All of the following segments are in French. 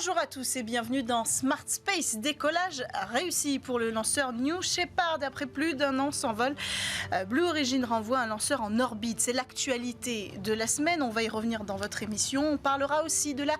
Bonjour à tous et bienvenue dans Smart Space. Décollage réussi pour le lanceur New Shepard. Après plus d'un an sans vol, Blue Origin renvoie un lanceur en orbite. C'est l'actualité de la semaine. On va y revenir dans votre émission. On parlera aussi de la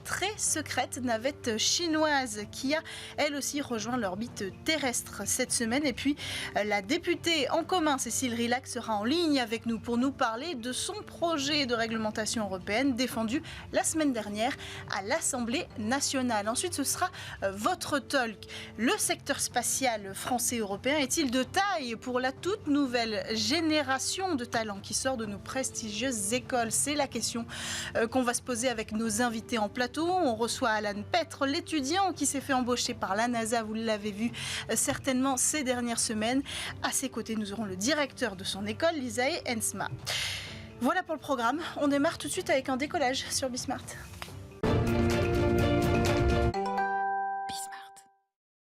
très secrète navette chinoise qui a elle aussi rejoint l'orbite terrestre cette semaine. Et puis la députée En Commun, Cécile Rilhac, sera en ligne avec nous pour nous parler de son projet de réglementation européenne défendu la semaine dernière à l'Assemblée nationale. Ensuite, ce sera votre talk. Le secteur spatial français-européen est-il de taille pour la toute nouvelle génération de talents qui sort de nos prestigieuses écoles? C'est la question qu'on va se poser avec nos invités en plateau. On reçoit Alan Petre, l'étudiant qui s'est fait embaucher par la NASA, vous l'avez vu certainement ces dernières semaines. À ses côtés, nous aurons le directeur de son école, Lisae Ensma. Voilà pour le programme. On démarre tout de suite avec un décollage sur Bismart.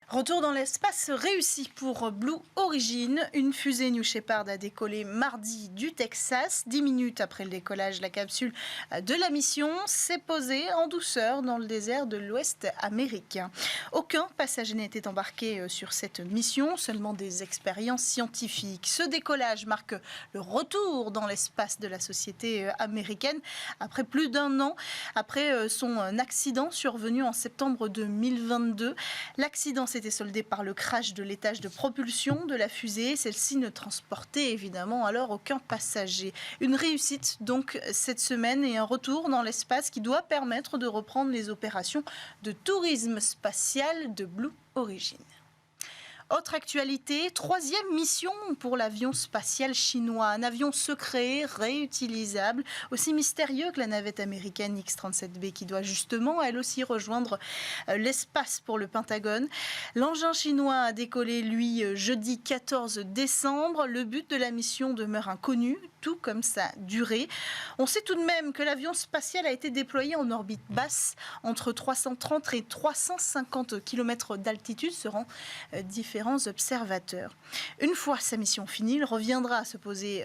Retour dans l'espace réussi pour Blue Origin. Une fusée New Shepard a décollé mardi du Texas. 10 minutes après le décollage, la capsule de la mission s'est posée en douceur dans le désert de l'Ouest américain. Aucun passager n'était embarqué sur cette mission, seulement des expériences scientifiques. Ce décollage marque le retour dans l'espace de la société américaine après plus d'un an, après son accident survenu en septembre 2022. L'accident s'était soldé par le crash de l'étage de propulsion de la fusée. Celle-ci ne transportait évidemment alors aucun passager. Une réussite donc cette semaine et un retour dans l'espace qui doit permettre de reprendre les opérations de tourisme spatial de Blue Origin. Autre actualité, troisième mission pour l'avion spatial chinois. Un avion secret, réutilisable, aussi mystérieux que la navette américaine X-37B qui doit justement, elle aussi, rejoindre l'espace pour le Pentagone. L'engin chinois a décollé, lui, jeudi 14 décembre. Le but de la mission demeure inconnu, tout comme sa durée. On sait tout de même que l'avion spatial a été déployé en orbite basse entre 330 et 350 km d'altitude, seront différents observateurs. Une fois sa mission finie, il reviendra à se poser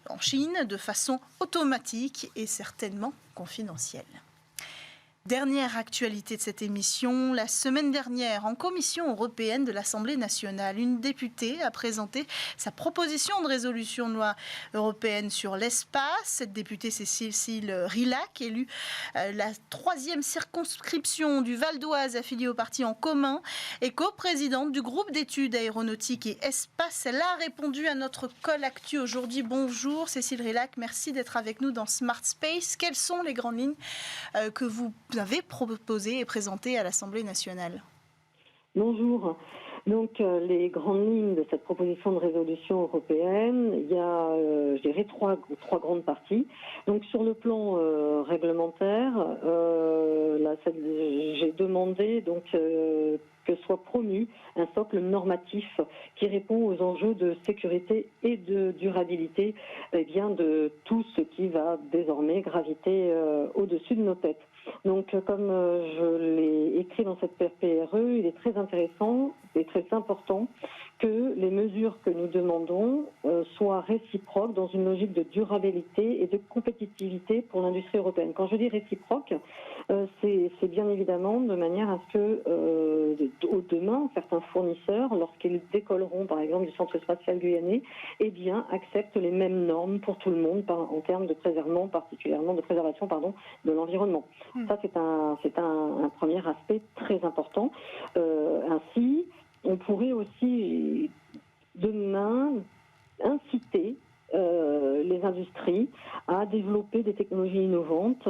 en Chine de façon automatique et certainement confidentielle. Dernière actualité de cette émission, la semaine dernière, en commission européenne de l'Assemblée nationale, une députée a présenté sa proposition de résolution de loi européenne sur l'espace. Cette députée, c'est Cécile Rilhac, élue la 3e circonscription du Val d'Oise, affiliée au parti En Commun, et coprésidente du groupe d'études aéronautiques et espace. Elle a répondu à notre call actu aujourd'hui. Bonjour Cécile Rilhac, merci d'être avec nous dans Smart Space. Quelles sont les grandes lignes que vous avez proposé et présenté à l'Assemblée nationale? Bonjour. Donc, les grandes lignes de cette proposition de résolution européenne, il y a, je dirais, trois grandes parties. Donc, sur le plan réglementaire, là, j'ai demandé donc que soit promu un socle normatif qui répond aux enjeux de sécurité et de durabilité, eh bien, de tout ce qui va désormais graviter au-dessus de nos têtes. Donc, comme je l'ai écrit dans cette PRE, il est très intéressant et très important que les mesures que nous demandons soient réciproques dans une logique de durabilité et de compétitivité pour l'industrie européenne. Quand je dis réciproque, c'est bien évidemment de manière à ce que demain, certains fournisseurs, lorsqu'ils décolleront par exemple du centre spatial guyanais, eh bien, acceptent les mêmes normes pour tout le monde en termes de préservation, particulièrement de préservation, de l'environnement. Ça, c'est un premier aspect très important. Ainsi, on pourrait aussi demain inciter les industries à développer des technologies innovantes,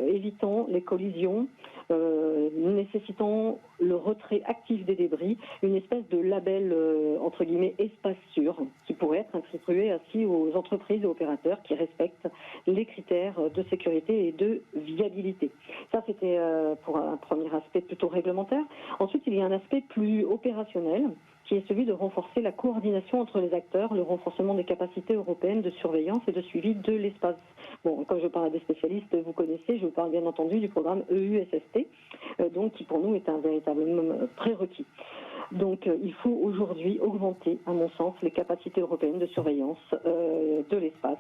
évitant les collisions, nécessitant le retrait actif des débris, une espèce de label entre guillemets espace sûr qui pourrait être attribué ainsi aux entreprises et opérateurs qui respectent les critères de sécurité et de viabilité. Ça, c'était pour un premier aspect plutôt réglementaire. Ensuite, il y a un aspect plus opérationnel qui est celui de renforcer la coordination entre les acteurs, le renforcement des capacités européennes de surveillance et de suivi de l'espace. Bon, quand je parle à des spécialistes, vous connaissez, je vous parle bien entendu du programme EUSST, donc qui pour nous est un véritable prérequis. Donc il faut aujourd'hui augmenter, à mon sens, les capacités européennes de surveillance de l'espace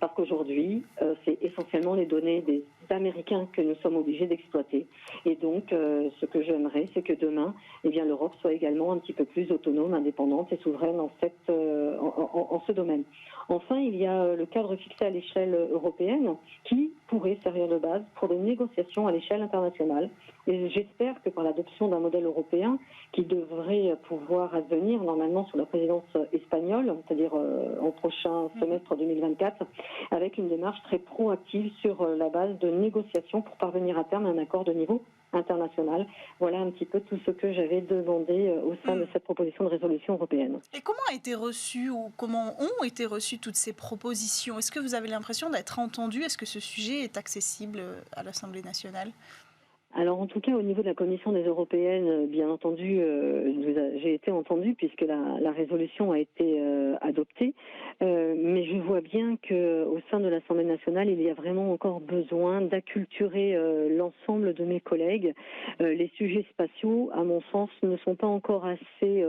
parce qu'aujourd'hui, c'est essentiellement les données des Américains que nous sommes obligés d'exploiter. Et donc, ce que j'aimerais, c'est que demain, l'Europe soit également un petit peu plus autonome, indépendante et souveraine en ce domaine. Enfin, il y a le cadre fixé à l'échelle européenne qui pourrait servir de base pour des négociations à l'échelle internationale. Et j'espère que par l'adoption d'un modèle européen qui devrait pouvoir advenir normalement sous la présidence espagnole, c'est-à-dire en prochain semestre 2024, avec une démarche très proactive sur la base de négociations pour parvenir à terme à un accord de niveau international. Voilà un petit peu tout ce que j'avais demandé au sein de cette proposition de résolution européenne. Et comment a été reçue ou comment ont été reçues toutes ces propositions? Est-ce que vous avez l'impression d'être entendu? Est-ce que ce sujet est accessible à l'Assemblée nationale? Alors en tout cas au niveau de la Commission des Européennes, bien entendu, j'ai été entendue puisque la résolution a été adoptée, mais je vois bien qu'au sein de l'Assemblée nationale, il y a vraiment encore besoin d'acculturer l'ensemble de mes collègues. Les sujets spatiaux, à mon sens, ne sont pas encore assez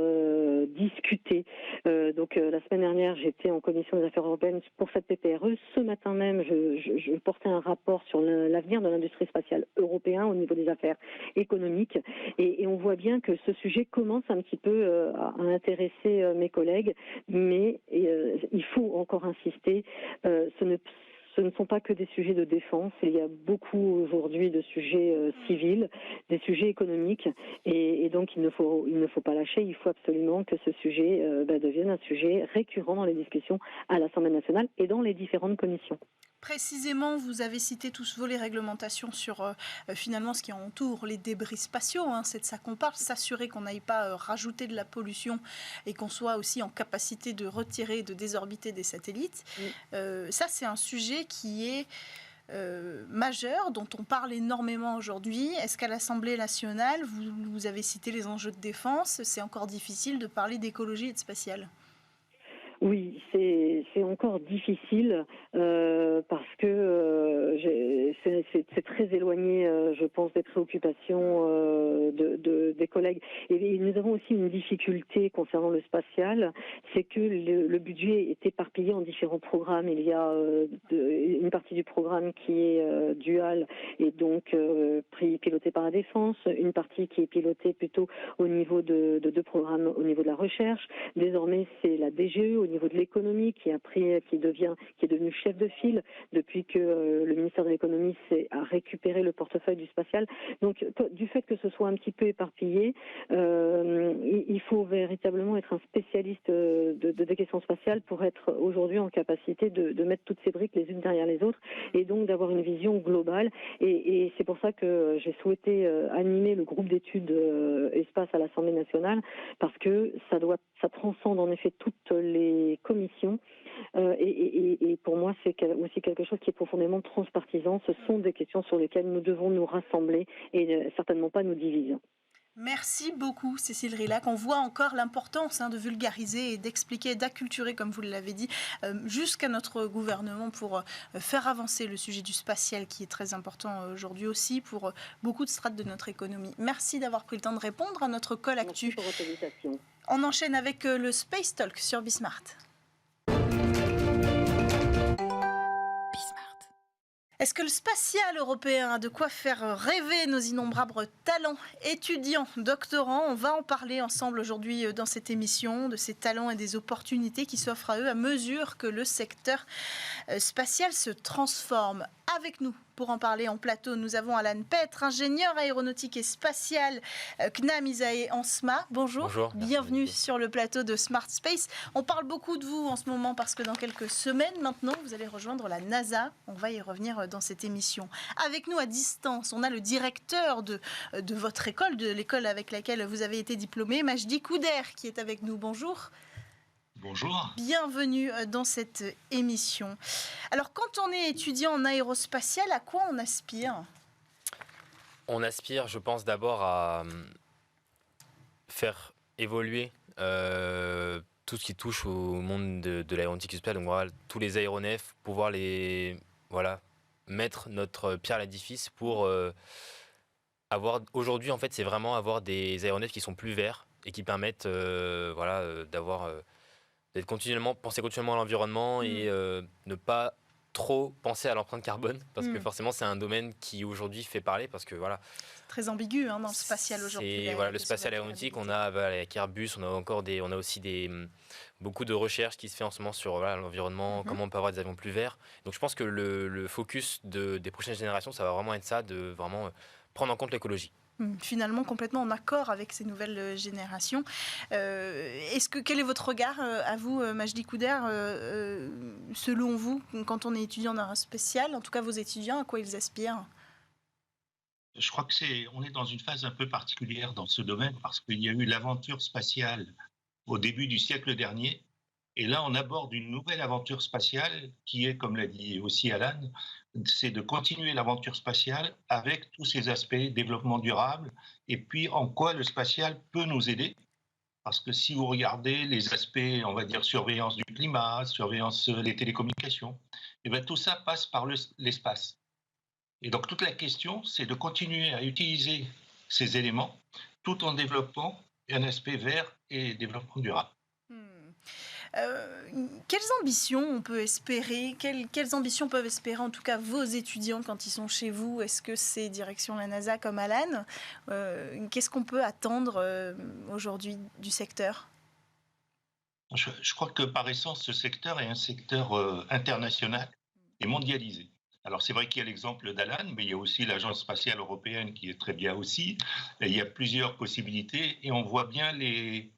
discutés. Donc la semaine dernière, j'étais en Commission des Affaires européennes pour cette PPRE. Ce matin même, je portais un rapport sur l'avenir de l'industrie spatiale européenne au niveau des affaires économiques et on voit bien que ce sujet commence un petit peu à intéresser mes collègues, mais il faut encore insister, ce ne sont pas que des sujets de défense, il y a beaucoup aujourd'hui de sujets civils, des sujets économiques et donc il ne faut pas lâcher, il faut absolument que ce sujet devienne un sujet récurrent dans les discussions à l'Assemblée nationale et dans les différentes commissions. Précisément, vous avez cité tous vos réglementations sur finalement ce qui entoure les débris spatiaux. C'est de ça qu'on parle, s'assurer qu'on n'aille pas rajouter de la pollution et qu'on soit aussi en capacité de retirer et de désorbiter des satellites. Ça, c'est un sujet qui est majeur, dont on parle énormément aujourd'hui. Est-ce qu'à l'Assemblée nationale, vous avez cité les enjeux de défense, c'est encore difficile de parler d'écologie et de spatial? Oui, c'est encore difficile parce que c'est très éloigné, je pense, des préoccupations des collègues. Et nous avons aussi une difficulté concernant le spatial, c'est que le budget est éparpillé en différents programmes. Il y a une partie du programme qui est dual et donc pilotée par la défense, une partie qui est pilotée plutôt au niveau de deux programmes au niveau de la recherche. Désormais, c'est la DGE au niveau de l'économie qui est devenu chef de file depuis que le ministère de l'économie a récupéré le portefeuille du spatial. Donc du fait que ce soit un petit peu éparpillé, il faut véritablement être un spécialiste des questions spatiales pour être aujourd'hui en capacité de mettre toutes ces briques les unes derrière les autres et donc d'avoir une vision globale. Et c'est pour ça que j'ai souhaité animer le groupe d'études espace à l'Assemblée nationale parce que ça transcende en effet toutes les commissions et pour moi c'est aussi quelque chose qui est profondément transpartisan. Ce sont des questions sur lesquelles nous devons nous rassembler et certainement pas nous diviser. Merci beaucoup Cécile Rilhac. On voit encore l'importance de vulgariser et d'expliquer, d'acculturer, comme vous l'avez dit, jusqu'à notre gouvernement pour faire avancer le sujet du spatial qui est très important aujourd'hui aussi pour beaucoup de strates de notre économie. Merci d'avoir pris le temps de répondre à notre call actu. Merci pour votre invitation. On enchaîne avec le Space Talk sur Bismart. Est-ce que le spatial européen a de quoi faire rêver nos innombrables talents, étudiants, doctorants? On va en parler ensemble aujourd'hui dans cette émission, de ces talents et des opportunités qui s'offrent à eux à mesure que le secteur spatial se transforme. Avec nous, pour en parler en plateau, nous avons Alan Petre, ingénieur aéronautique et spatial CNAM ISAE ANSMA. Bonjour, bienvenue sur le plateau de Smart Space. On parle beaucoup de vous en ce moment parce que dans quelques semaines maintenant, vous allez rejoindre la NASA. On va y revenir dans cette émission. Avec nous à distance, on a le directeur de votre école, de l'école avec laquelle vous avez été diplômé, Majdi Kouder, qui est avec nous. Bonjour. Bonjour. Bienvenue dans cette émission. Alors, quand on est étudiant en aérospatial, à quoi on aspire ? On aspire, je pense, d'abord à faire évoluer tout ce qui touche au monde de l'aéronautique spatiale. Donc voilà, tous les aéronefs, pouvoir mettre notre pierre à l'édifice pour avoir... Aujourd'hui, en fait, c'est vraiment avoir des aéronefs qui sont plus verts et qui permettent d'avoir... penser continuellement à l'environnement et ne pas trop penser à l'empreinte carbone parce que Mm. forcément c'est un domaine qui aujourd'hui fait parler parce que voilà, Très ambigu dans le spatial aujourd'hui. c'est voilà, le spatial aéronautique, on a avec Airbus, on a aussi beaucoup de recherches qui se fait en ce moment sur voilà, l'environnement, Mhm. comment on peut avoir des avions plus verts. Donc je pense que le focus des prochaines générations, ça va vraiment être ça, de vraiment prendre en compte l'écologie. Finalement complètement en accord avec ces nouvelles générations. Quel est votre regard à vous, Majdi Couder, selon vous, quand on est étudiant en aérospatial, en tout cas vos étudiants, à quoi ils aspirent? Je crois on est dans une phase un peu particulière dans ce domaine parce qu'il y a eu l'aventure spatiale au début du siècle dernier. Et là, on aborde une nouvelle aventure spatiale qui est, comme l'a dit aussi Alan, c'est de continuer l'aventure spatiale avec tous ces aspects, développement durable, et puis en quoi le spatial peut nous aider. Parce que si vous regardez les aspects, on va dire, surveillance du climat, surveillance des télécommunications, et bien, tout ça passe par l'espace. Et donc toute la question, c'est de continuer à utiliser ces éléments tout en développant un aspect vert et développement durable. Quelles ambitions on peut espérer, quelles ambitions peuvent espérer en tout cas vos étudiants quand ils sont chez vous? Est-ce que c'est direction la NASA comme Alan? Qu'est-ce qu'on peut attendre aujourd'hui du secteur? Je crois que par essence, ce secteur est un secteur international et mondialisé. Alors c'est vrai qu'il y a l'exemple d'Alan, mais il y a aussi l'Agence spatiale européenne qui est très bien aussi. Et il y a plusieurs possibilités et on voit bien les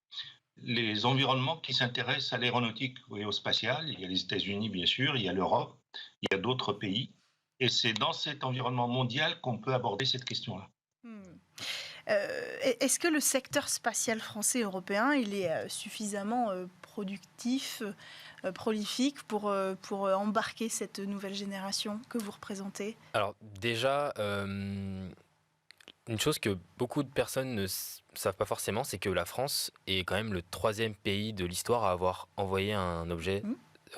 environnements qui s'intéressent à l'aéronautique et au spatial. Il y a les États-Unis, bien sûr, il y a l'Europe, il y a d'autres pays. Et c'est dans cet environnement mondial qu'on peut aborder cette question-là. Est-ce que le secteur spatial français et européen il est suffisamment productif, prolifique pour embarquer cette nouvelle génération que vous représentez? Alors déjà, une chose que beaucoup de personnes ne savent pas forcément, c'est que la France est quand même le 3e pays de l'histoire à avoir envoyé un objet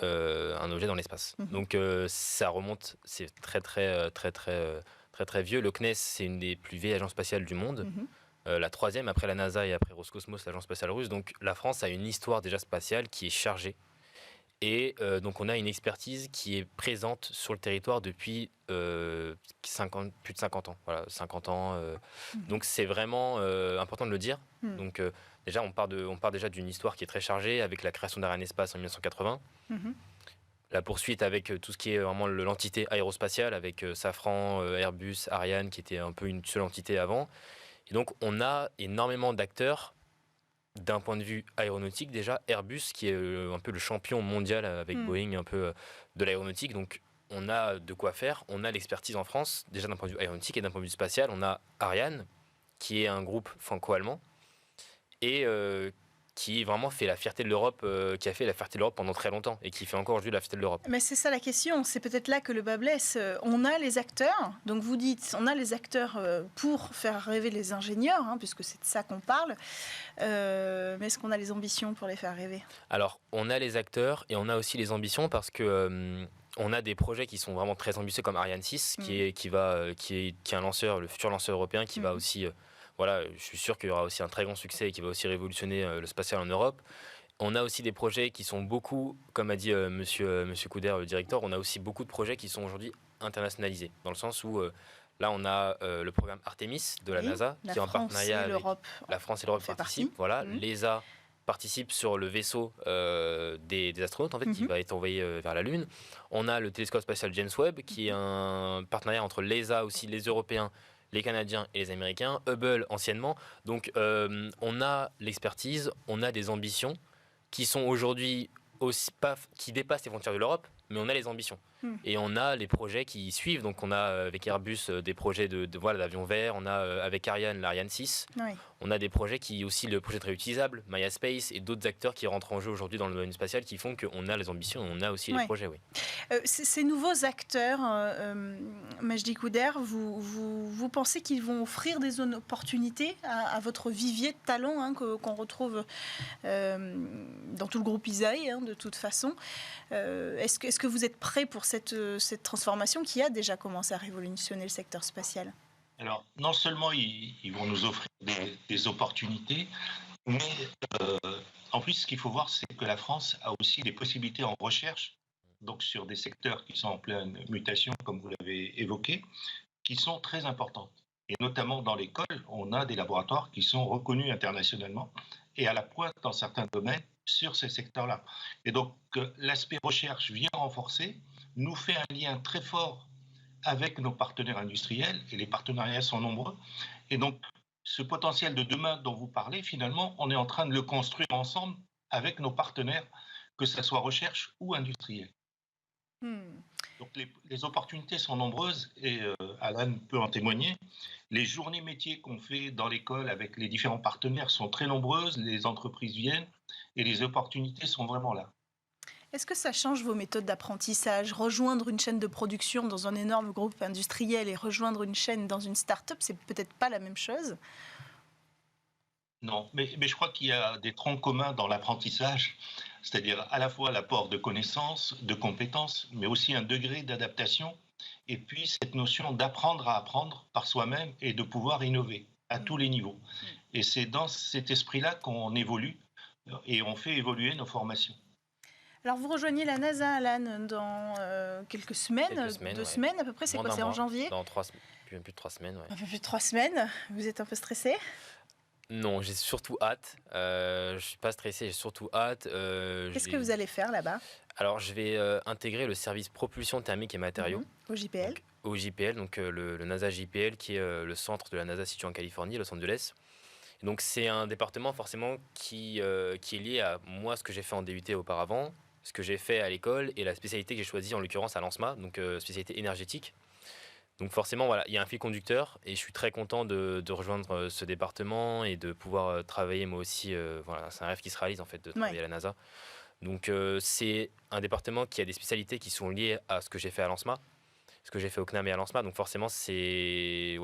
dans l'espace. Donc ça remonte, c'est très vieux. Le CNES, c'est une des plus vieilles agences spatiales du monde. La 3e après la NASA et après Roscosmos, l'agence spatiale russe. Donc la France a une histoire déjà spatiale qui est chargée. Et donc on a une expertise qui est présente sur le territoire depuis plus de 50 ans. Voilà, 50 ans. Donc c'est vraiment important de le dire. Donc déjà on part déjà d'une histoire qui est très chargée avec la création d'Arianespace en 1980. La poursuite avec tout ce qui est vraiment l'entité aérospatiale avec Safran, Airbus, Ariane qui était un peu une seule entité avant. Et donc on a énormément d'acteurs d'un point de vue aéronautique. Déjà Airbus qui est un peu le champion mondial avec Boeing un peu de l'aéronautique. Donc on a de quoi faire. On a l'expertise en France déjà d'un point de vue aéronautique et d'un point de vue spatial. On a Ariane qui est un groupe franco-allemand et qui vraiment fait la fierté de l'Europe, qui a fait la fierté de l'Europe pendant très longtemps et qui fait encore aujourd'hui la fierté de l'Europe. Mais c'est ça la question, c'est peut-être là que le bas blesse. On a les acteurs, donc vous dites, on a les acteurs pour faire rêver les ingénieurs, puisque c'est de ça qu'on parle. Mais est-ce qu'on a les ambitions pour les faire rêver? Alors, on a les acteurs et on a aussi les ambitions parce que on a des projets qui sont vraiment très ambitieux comme Ariane 6, qui est un lanceur, le futur lanceur européen, qui va aussi voilà, je suis sûr qu'il y aura aussi un très grand succès et qui va aussi révolutionner le spatial en Europe. On a aussi des projets qui sont beaucoup, comme a dit monsieur Couder, le directeur, on a aussi beaucoup de projets qui sont aujourd'hui internationalisés, dans le sens où là on a le programme Artemis de la NASA, qui est en partenariat avec la France et l'Europe participent. Voilà, l'ESA participe sur le vaisseau des astronautes en fait, qui va être envoyé vers la Lune. On a le télescope spatial James Webb, qui est un partenariat entre l'ESA aussi, les Européens, les Canadiens et les Américains, Hubble anciennement. Donc on a l'expertise, on a des ambitions qui sont aujourd'hui aussi qui dépassent les frontières de l'Europe, mais on a les ambitions. Et on a les projets qui suivent. Donc on a avec Airbus des projets d'avions verts, on a avec Ariane l'Ariane 6. Oui. On a des projets qui aussi le projet très utilisable, Maya Space et d'autres acteurs qui rentrent en jeu aujourd'hui dans le domaine spatial qui font qu'on a les ambitions et on a aussi les projets. Oui. Ces nouveaux acteurs, Majdi Couder, vous pensez qu'ils vont offrir des opportunités à votre vivier de talents qu'on retrouve dans tout le groupe ISAE de toute façon? Est-ce que vous êtes prêt pour cette transformation qui a déjà commencé à révolutionner le secteur spatial? Alors, non seulement ils vont nous offrir des opportunités, mais en plus, ce qu'il faut voir, c'est que la France a aussi des possibilités en recherche donc sur des secteurs qui sont en pleine mutation, comme vous l'avez évoqué, qui sont très importantes. Et notamment dans l'école, on a des laboratoires qui sont reconnus internationalement et à la pointe dans certains domaines sur ces secteurs-là. Et donc, l'aspect recherche vient renforcer, nous fait un lien très fort avec nos partenaires industriels, et les partenariats sont nombreux. Et donc, ce potentiel de demain dont vous parlez, finalement, on est en train de le construire ensemble avec nos partenaires, que ce soit recherche ou industriel. Donc les opportunités sont nombreuses et Alan peut en témoigner. Les journées métiers qu'on fait dans l'école avec les différents partenaires sont très nombreuses, les entreprises viennent et les opportunités sont vraiment là. Est-ce que ça change vos méthodes d'apprentissage? Rejoindre une chaîne de production dans un énorme groupe industriel et rejoindre une chaîne dans une start-up, c'est peut-être pas la même chose? Non, mais je crois qu'il y a des troncs communs dans l'apprentissage, c'est-à-dire à la fois l'apport de connaissances, de compétences, mais aussi un degré d'adaptation, et puis cette notion d'apprendre à apprendre par soi-même et de pouvoir innover à tous les niveaux. Et c'est dans cet esprit-là qu'on évolue et on fait évoluer nos formations. Alors vous rejoignez la NASA, Alan, dans quelques semaines, 2 semaines à peu près, c'est quoi? C'est en janvier? Dans plus de 3 semaines, ouais. Un peu plus de 3 semaines. Vous êtes un peu stressé? Non, j'ai surtout hâte. Je suis pas stressé, j'ai surtout hâte. Qu'est-ce que vous allez faire là-bas? Alors, je vais intégrer le service propulsion thermique et matériaux. Au JPL. Donc, au JPL, donc le NASA JPL, qui est le centre de la NASA situé en Californie, Los Angeles. Et donc, c'est un département forcément qui est lié à moi, ce que j'ai fait en DUT auparavant, ce que j'ai fait à l'école et la spécialité que j'ai choisie en l'occurrence à l'ANSMA, donc spécialité énergétique. Donc forcément, voilà, il y a un fil conducteur et je suis très content de rejoindre ce département et de pouvoir travailler moi aussi. Voilà, c'est un rêve qui se réalise en fait de travailler à la NASA. Donc c'est un département qui a des spécialités qui sont liées à ce que j'ai fait à l'ANSMA, ce que j'ai fait au CNAM et à l'ANSMA. Donc forcément, je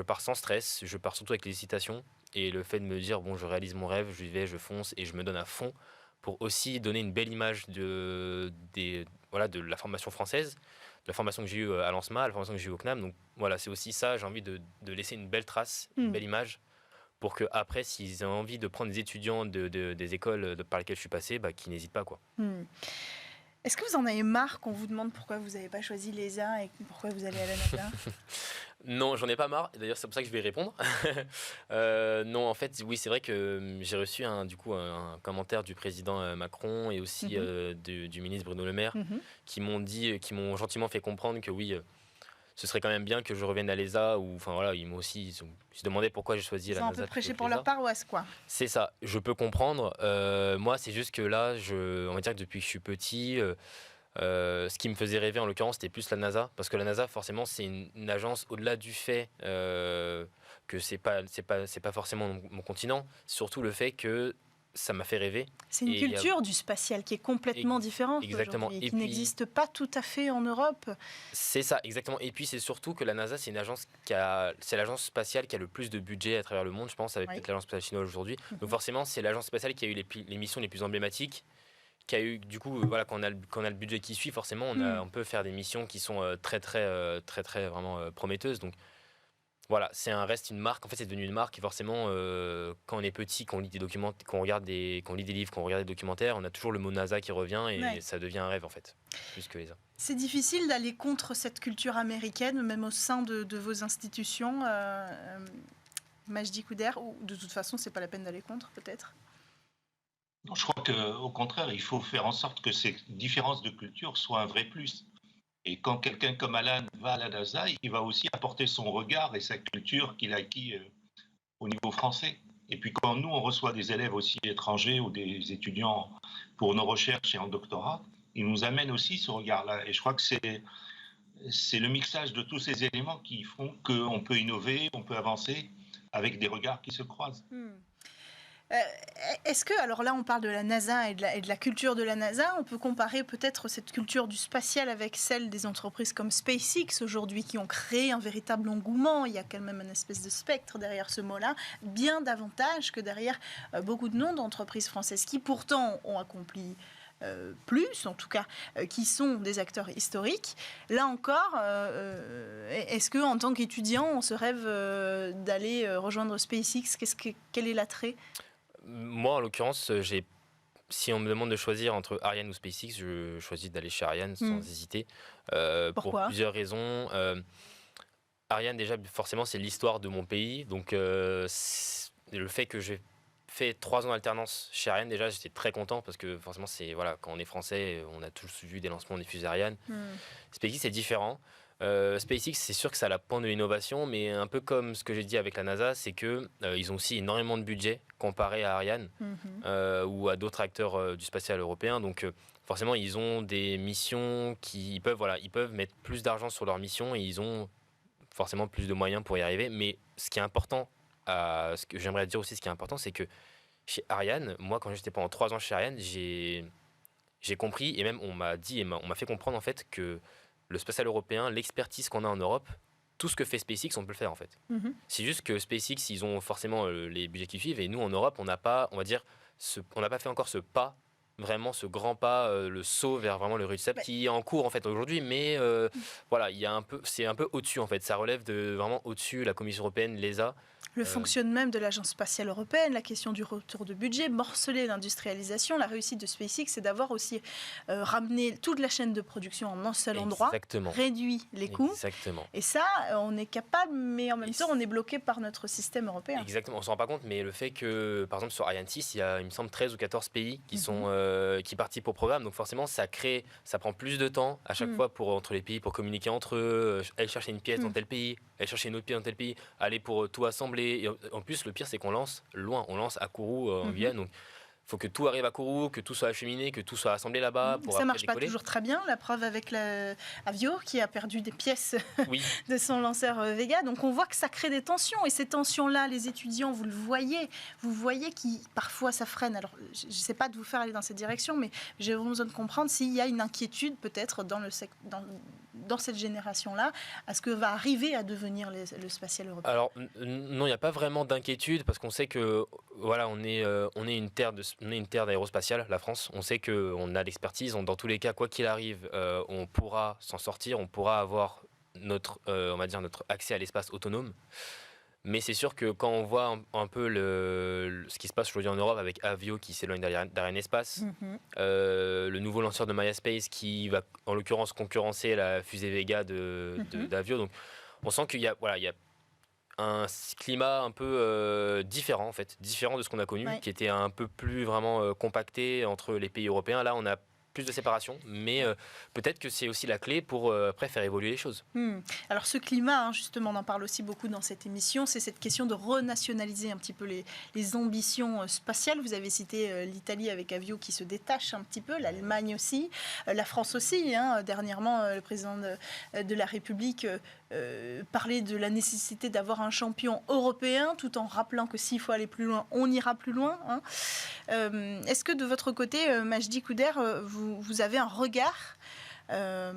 pars sans stress, je pars surtout avec l'hésitation et le fait de me dire bon, je réalise mon rêve, je vais, je fonce et je me donne à fond pour aussi donner une belle image de la formation française, la formation que j'ai eue à l'ANSMA, la formation que j'ai eue au CNAM. Donc voilà, c'est aussi ça, j'ai envie de laisser une belle trace, une belle image, pour qu'après, s'ils ont envie de prendre des étudiants des écoles par lesquelles je suis passé, qu'ils n'hésitent pas, quoi. Est-ce que vous en avez marre qu'on vous demande pourquoi vous n'avez pas choisi l'ESA et pourquoi vous allez à la NASA? Non, j'en ai pas marre. D'ailleurs, c'est pour ça que je vais répondre. Non, en fait, oui, c'est vrai que j'ai reçu un commentaire du président Macron et aussi du ministre Bruno Le Maire qui m'ont gentiment fait comprendre que oui, ce serait quand même bien que je revienne à l'ESA. Ou, enfin voilà, ils se demandaient pourquoi j'ai choisi la NASA. Ils ont un peu prêché pour leur paroisse, quoi. C'est ça, je peux comprendre. Moi, c'est juste que là, on va dire que depuis que je suis petit... ce qui me faisait rêver en l'occurrence c'était plus la NASA parce que la NASA forcément c'est une agence au-delà du fait que c'est pas forcément mon continent, surtout le fait que ça m'a fait rêver. C'est une culture du spatial qui est complètement différente exactement. Et qui n'existe pas tout à fait en Europe. C'est ça, exactement. Et puis c'est surtout que la NASA c'est une agence c'est l'agence spatiale qui a le plus de budget à travers le monde, je pense, avec peut-être l'agence spatiale chinoise aujourd'hui. Donc forcément c'est l'agence spatiale qui a eu les missions les plus emblématiques, qui a eu du coup voilà, quand on a le budget qui suit, forcément on peut faire des missions qui sont très vraiment prometteuses. Donc voilà, reste une marque. En fait, c'est devenu une marque. Et forcément, quand on est petit, qu'on lit des documents, qu'on lit des livres, qu'on regarde des documentaires, on a toujours le mot NASA qui revient et ça devient un rêve en fait, plus que les autres. C'est difficile d'aller contre cette culture américaine, même au sein de vos institutions. Majdi Couder, ou de toute façon, c'est pas la peine d'aller contre, peut-être. Non, je crois qu'au contraire, il faut faire en sorte que ces différences de culture soient un vrai plus. Et quand quelqu'un comme Alan va à la NASA, il va aussi apporter son regard et sa culture qu'il a acquis au niveau français. Et puis quand nous, on reçoit des élèves aussi étrangers ou des étudiants pour nos recherches et en doctorat, ils nous amènent aussi ce regard-là. Et je crois que c'est le mixage de tous ces éléments qui font qu'on peut innover, on peut avancer avec des regards qui se croisent. Est-ce que, alors là on parle de la NASA et de la culture de la NASA, on peut comparer peut-être cette culture du spatial avec celle des entreprises comme SpaceX aujourd'hui qui ont créé un véritable engouement? Il y a quand même une espèce de spectre derrière ce mot-là, bien davantage que derrière beaucoup de noms d'entreprises françaises qui pourtant ont accompli plus, en tout cas, qui sont des acteurs historiques. Là encore, est-ce que en tant qu'étudiant, on se rêve d'aller rejoindre SpaceX? Quel est l'attrait? Moi, en l'occurrence, si on me demande de choisir entre Ariane ou SpaceX, je choisis d'aller chez Ariane sans hésiter. Pour Pourquoi ? plusieurs raisons. Ariane, déjà, forcément, c'est l'histoire de mon pays. Donc, le fait que j'ai fait 3 ans d'alternance chez Ariane, déjà, j'étais très content parce que forcément, voilà, quand on est français, on a tous vu des lancements des fusées Ariane. SpaceX, c'est différent. SpaceX, c'est sûr que ça a la pointe de l'innovation, mais un peu comme ce que j'ai dit avec la NASA, c'est que ils ont aussi énormément de budget comparé à Ariane ou à d'autres acteurs du spatial européen. Donc forcément, ils ont des missions ils peuvent mettre plus d'argent sur leurs missions et ils ont forcément plus de moyens pour y arriver. Mais ce qui est important, ce que j'aimerais dire aussi, ce qui est important, c'est que chez Ariane, moi, quand j'étais pendant 3 ans chez Ariane, j'ai compris et même on m'a dit on m'a fait comprendre en fait que le spatial européen, l'expertise qu'on a en Europe, tout ce que fait SpaceX, on peut le faire en fait. C'est juste que SpaceX, ils ont forcément les budgets qui suivent et nous en Europe, on n'a pas, on va dire, on n'a pas fait encore ce pas, vraiment ce grand pas, le saut vers vraiment le RISAP qui est en cours en fait aujourd'hui, mais voilà, c'est un peu au-dessus en fait, ça relève de vraiment au-dessus la Commission européenne, l'ESA. Le fonctionnement même de l'Agence spatiale européenne, la question du retour de budget, morceler l'industrialisation. La réussite de SpaceX, c'est d'avoir aussi ramené toute la chaîne de production en un seul endroit, réduit les coûts. Exactement. Et ça, on est capable, mais en même temps, on est bloqué par notre système européen. Exactement, on ne s'en rend pas compte, mais le fait que, par exemple, sur Ariane 6, il y a, il me semble, 13 ou 14 pays qui participent au programme. Donc forcément, ça prend plus de temps à chaque fois entre les pays pour communiquer entre eux, aller chercher une pièce dans tel pays, aller chercher une autre pièce dans tel pays, aller pour tout assembler. Et en plus, le pire, c'est qu'on lance loin. On lance à Kourou, en Guyane. Donc, il faut que tout arrive à Kourou, que tout soit acheminé, que tout soit assemblé là-bas. Pour ça ne marche pas toujours très bien. La preuve avec Avio, qui a perdu des pièces de son lanceur Vega. Donc, on voit que ça crée des tensions. Et ces tensions-là, les étudiants, vous voyez qui parfois ça freine. Alors, je ne sais pas de vous faire aller dans cette direction, mais j'ai vraiment besoin de comprendre s'il y a une inquiétude peut-être dans cette génération-là, à ce que va arriver à devenir le spatial européen. Alors non, il n'y a pas vraiment d'inquiétude parce qu'on sait que voilà, on est une terre d'aérospatiale, la France. On sait qu'on a l'expertise. Dans tous les cas, quoi qu'il arrive, on pourra s'en sortir. On pourra avoir notre accès à l'espace autonome. Mais c'est sûr que quand on voit un peu ce qui se passe aujourd'hui en Europe avec Avio qui s'éloigne d'Ariane Espace, le nouveau lanceur de MayaSpace qui va en l'occurrence concurrencer la fusée Vega d'Avio, donc on sent qu'il y a un climat un peu différent en fait, différent de ce qu'on a connu, qui était un peu plus vraiment compacté entre les pays européens. Là, on a plus de séparation, mais peut-être que c'est aussi la clé pour après faire évoluer les choses. Alors ce climat, justement, on en parle aussi beaucoup dans cette émission, c'est cette question de renationaliser un petit peu les ambitions spatiales. Vous avez cité l'Italie avec Avio qui se détache un petit peu, l'Allemagne aussi, la France aussi. Dernièrement, le président de la République parlait de la nécessité d'avoir un champion européen, tout en rappelant que s'il faut aller plus loin, on ira plus loin. Est-ce que de votre côté, Majdi Couder, vous avez un regard d'un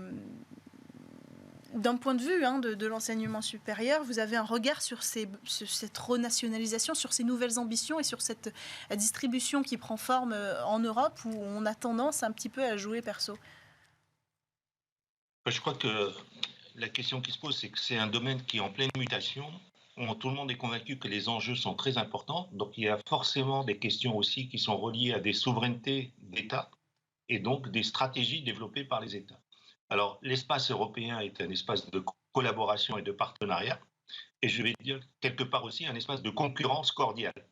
point de vue de l'enseignement supérieur, vous avez un regard sur cette renationalisation, sur ces nouvelles ambitions et sur cette distribution qui prend forme en Europe où on a tendance un petit peu à jouer perso? Je crois que la question qui se pose, c'est que c'est un domaine qui est en pleine mutation. Tout le monde est convaincu que les enjeux sont très importants. Donc, il y a forcément des questions aussi qui sont reliées à des souverainetés d'États et donc des stratégies développées par les États. Alors, l'espace européen est un espace de collaboration et de partenariat. Et je vais dire quelque part aussi un espace de concurrence cordiale.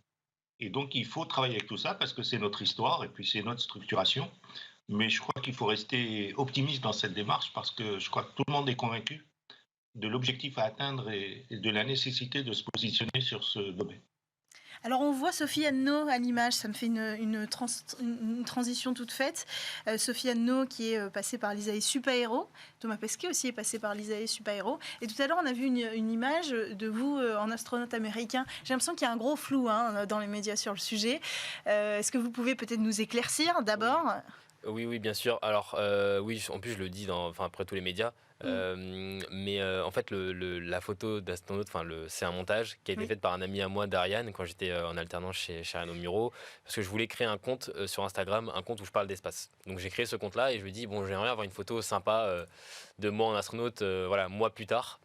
Et donc, il faut travailler avec tout ça parce que c'est notre histoire et puis c'est notre structuration. Mais je crois qu'il faut rester optimiste dans cette démarche parce que je crois que tout le monde est convaincu de l'objectif à atteindre et de la nécessité de se positionner sur ce domaine. Alors on voit Sophie Anneau à l'image, ça me fait une transition toute faite. Sophie Anneau qui est passée par l'ISAE Supaéro, Thomas Pesquet aussi est passé par l'ISAE Supaéro. Et tout à l'heure on a vu une image de vous en astronaute américain. J'ai l'impression qu'il y a un gros flou dans les médias sur le sujet. Est-ce que vous pouvez peut-être nous éclaircir d'abord ? Oui, bien sûr. Alors, oui, en plus, je le dis après tous les médias. Mais en fait, la photo d'astronaute, c'est un montage qui a été fait par un ami à moi d'Ariane quand j'étais en alternance chez Ariane au Muro. Parce que je voulais créer un compte sur Instagram, un compte où je parle d'espace. Donc, j'ai créé ce compte-là et je lui ai dit, bon, j'aimerais avoir une photo sympa de moi en astronaute, mois plus tard.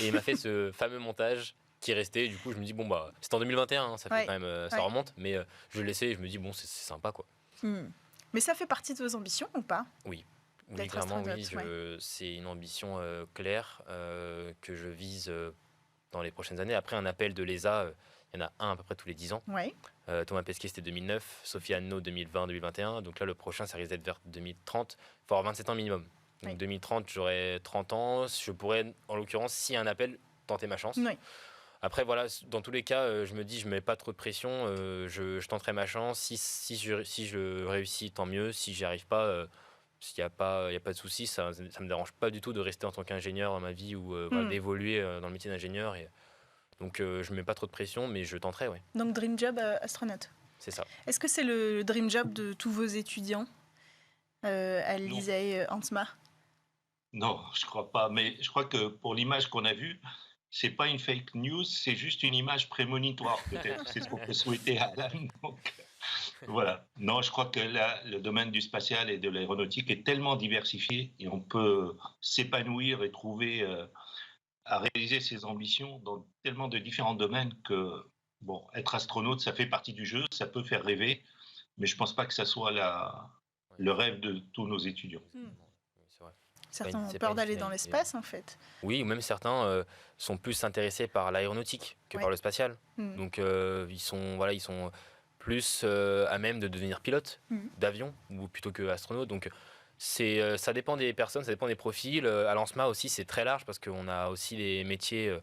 Et il m'a fait ce fameux montage qui est resté. Du coup, je me dis, bon, c'était en 2021, ça fait quand même, ça remonte. Mais je le laissais et je me dis, bon, c'est sympa, quoi. Mais ça fait partie de vos ambitions ou pas ? Oui, D'être clairement, oui. astronaute, C'est une ambition claire que je vise dans les prochaines années. Après, un appel de l'ESA, il y en a un à peu près tous les 10 ans. Ouais. Thomas Pesquet, c'était 2009. Sophie Anneau, 2020-2021. Donc là, le prochain, ça risque d'être vers 2030. Il faut avoir 27 ans minimum. Donc Oui. 2030, j'aurai 30 ans. Je pourrais, en l'occurrence, s'il y a un appel, tenter ma chance. Oui. Après, voilà, dans tous les cas, je me dis, je ne mets pas trop de pression. Je tenterai ma chance. Si je réussis, tant mieux. Si j'y arrive pas, s'il n'y a pas de souci, ça ne me dérange pas du tout de rester en tant qu'ingénieur dans ma vie ou voilà, d'évoluer dans le métier d'ingénieur. Donc, je ne mets pas trop de pression, mais je tenterai, oui. Donc, dream job astronaute. C'est ça. Est-ce que c'est le dream job de tous vos étudiants à l'ISAE Hansma ? Non, je ne crois pas. Mais je crois que pour l'image qu'on a vue, ce n'est pas une fake news, c'est juste une image prémonitoire, peut-être. C'est ce qu'on peut souhaiter à Alan. Donc, voilà. Non, je crois que là, le domaine du spatial et de l'aéronautique est tellement diversifié et on peut s'épanouir et trouver à réaliser ses ambitions dans tellement de différents domaines que, bon, être astronaute, ça fait partie du jeu, ça peut faire rêver, mais je ne pense pas que ça soit le rêve de tous nos étudiants. C'est vrai. Certains ont c'est peur pas une d'aller dans finalité. l'espace, en fait. Oui, ou même certains sont plus intéressés par l'aéronautique que par le spatial. Donc ils sont plus à même de devenir pilote d'avion ou plutôt que astronaute. Donc ça dépend des personnes, ça dépend des profils. À l'ANSMA aussi, c'est très large parce qu'on a aussi des métiers.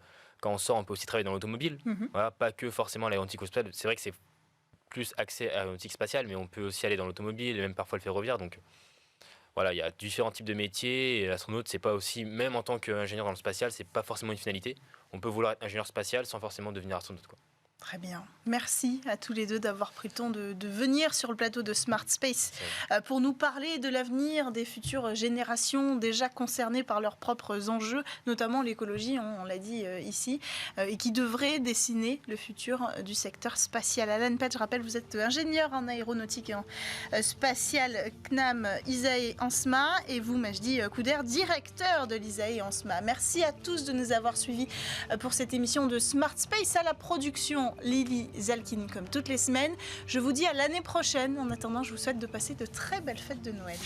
Quand on sort, on peut aussi travailler dans l'automobile. Voilà, pas que forcément l'aéronautique ou spatiale. C'est vrai que c'est plus axé à l'aéronautique spatiale, mais on peut aussi aller dans l'automobile et même parfois le ferroviaire. Donc voilà, il y a différents types de métiers et l'astronaute, c'est pas aussi, même en tant qu'ingénieur dans le spatial, c'est pas forcément une finalité. On peut vouloir être ingénieur spatial sans forcément devenir astronaute, quoi. Très bien. Merci à tous les deux d'avoir pris le temps de venir sur le plateau de Smart Space pour nous parler de l'avenir des futures générations déjà concernées par leurs propres enjeux, notamment l'écologie, on l'a dit ici, et qui devraient dessiner le futur du secteur spatial. Alan Pett, je rappelle, vous êtes ingénieur en aéronautique et en spatial CNAM ISAE Hansma et vous, Majdi Couder, directeur de l'ISAE Hansma. Merci à tous de nous avoir suivis pour cette émission de Smart Space. À la production, Lily Zalkin, comme toutes les semaines. Je vous dis à l'année prochaine. En attendant, je vous souhaite de passer de très belles fêtes de Noël.